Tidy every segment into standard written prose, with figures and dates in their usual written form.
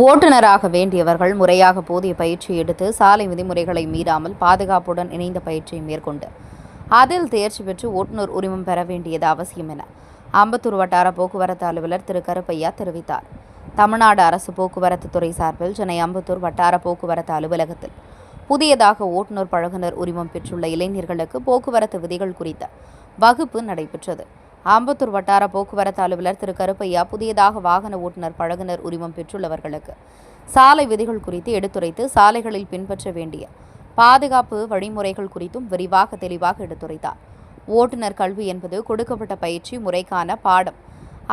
ஓட்டுநராக வேண்டியவர்கள் முறையாக போதிய பயிற்சி எடுத்து சாலை விதிமுறைகளை மீறாமல் பாதுகாப்புடன் இணைந்த பயிற்சியை மேற்கொண்டு அதில் தேர்ச்சி பெற்று ஓட்டுநர் உரிமம் பெற வேண்டியது அவசியம் என அம்பத்தூர் வட்டார போக்குவரத்து அலுவலர் திரு கருப்பையா தெரிவித்தார். தமிழ்நாடு அரசு போக்குவரத்து துறை சார்பில் சென்னை அம்பத்தூர் வட்டார போக்குவரத்து அலுவலகத்தில் புதியதாக ஓட்டுநர் பழகுனர் உரிமம் பெற்றுள்ள இளைஞர்களுக்கு போக்குவரத்து விதிகள் குறித்த வகுப்பு நடைபெற்றது. அம்பத்தூர் வட்டார போக்குவரத்து அலுவலர் திரு கருப்பையா புதியதாக வாகன ஓட்டுநர் பழகுனர் உரிமம் பெற்றுள்ளவர்களுக்கு சாலை விதிகள் குறித்து எடுத்துரைத்து சாலைகளில் பின்பற்ற வேண்டிய பாதுகாப்பு வழிமுறைகள் குறித்தும் விரிவாக தெளிவாக எடுத்துரைத்தார். ஓட்டுநர் கல்வி என்பது கொடுக்கப்பட்ட பயிற்சி முறைக்கான பாடம்.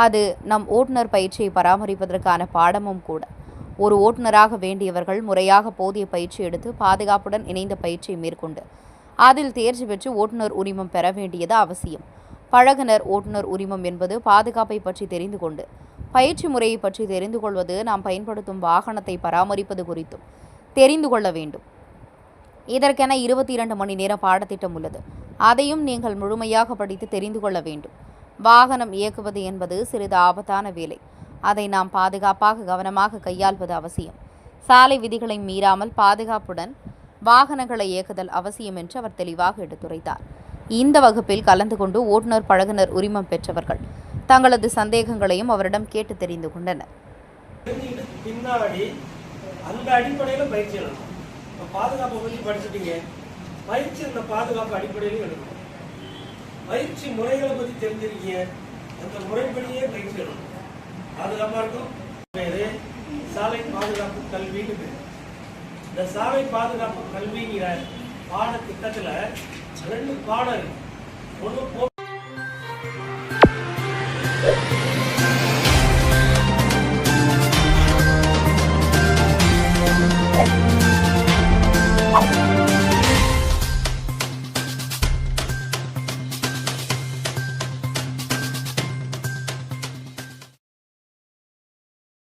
அது நம் ஓட்டுநர் பயிற்சியை பராமரிப்பதற்கான பாடமும் கூட. ஒரு ஓட்டுநராக வேண்டியவர்கள் முறையாக போதிய பயிற்சி எடுத்து பாதுகாப்புடன் இணைந்த பயிற்சியை மேற்கொண்டு அதில் தேர்ச்சி பெற்று ஓட்டுநர் உரிமம் பெற வேண்டியது அவசியம். பழகுனர் ஓட்டுநர் உரிமம் என்பது பாதுகாப்பை பற்றி தெரிந்து கொண்டு பயிற்சி முறையை பற்றி தெரிந்து கொள்வது, நாம் பயன்படுத்தும் வாகனத்தை பராமரிப்பது குறித்தும் தெரிந்து கொள்ள வேண்டும். இதற்கென 22 மணி நேர பாடத்திட்டம் உள்ளது. அதையும் நீங்கள் முழுமையாக படித்து தெரிந்து கொள்ள வேண்டும். வாகனம் இயக்குவது என்பது சிறிது ஆபத்தான வேலை. அதை நாம் பாதுகாப்பாக கவனமாக கையாள்வது அவசியம். சாலை விதிகளை மீறாமல் பாதுகாப்புடன் வாகனங்களை இயக்குதல் அவசியம் என்று அவர் தெளிவாக எடுத்துரைத்தார். இந்த வகுப்பில் கலந்து கொண்டு ஓட்டுநர் பழகுனர் உரிமம் பெற்றவர்கள் தங்களது சந்தேகங்களையும் அவரிடம் கேட்டு தெரிந்து கொண்டனர். பின்னாடி அந்த அடிப்படையில பயிற்சி எடுக்கணும். பாதுகாப்பை பற்றி படிச்சுட்டீங்க, பயிற்சி அந்த பாதுகாப்பு அடிப்படையிலும் எடுக்கணும். பயிற்சி முறைகளை பற்றி தெரிஞ்சிருக்கீங்க, அந்த முறைப்படியே பயிற்சி எடுக்கணும். பாதுகாப்பா இருக்கும். சாலை பாதுகாப்பு கல்வின்னு பேர். இந்த சாலை பாதுகாப்பு கல்விங்கிற பாடத்திட்டத்துல 2 பாடம் இருக்கு. ஒன்று